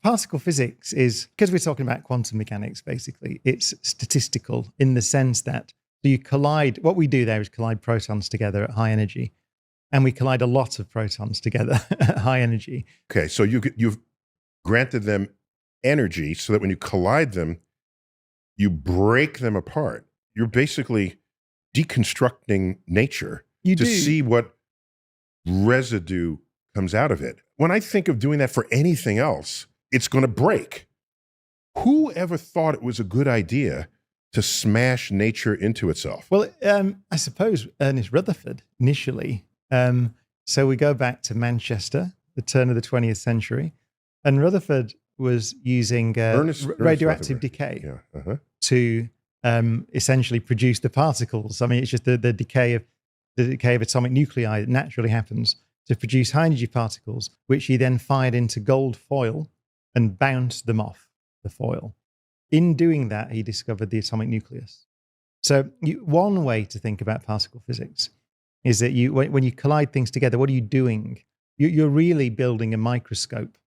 particle physics is, because we're talking about quantum mechanics, basically, it's statistical in the sense that you collide, what we do there is collide protons together at high energy, and we collide a lot of protons together at high energy. Okay, so you've granted them energy so that when you collide them, you break them apart. You're basically deconstructing nature to see what residue comes out of it. When I think of doing that for anything else, it's going to break. Who ever thought it was a good idea to smash nature into itself? Well, I suppose Ernest Rutherford initially. So we go back to Manchester, the turn of the 20th century, and Rutherford was using radioactive decay to essentially produce the particles. I mean, it's just the decay of atomic nuclei that naturally happens to produce high energy particles, which he then fired into gold foil and bounced them off the foil. In doing that, he discovered the atomic nucleus. So one way to think about particle physics is that when you collide things together, what are you doing? You're really building a microscope.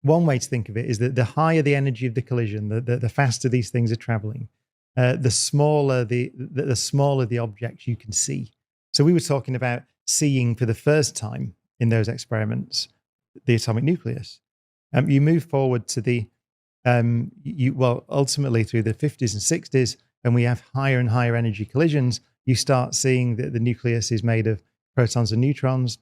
One way to think of it is that the higher the energy of the collision, the faster these things are traveling, the smaller the objects you can see. So we were talking about seeing for the first time in those experiments the atomic nucleus. You move forward to ultimately through the 50s and 60s, and we have higher and higher energy collisions, you start seeing that the nucleus is made of protons and neutrons.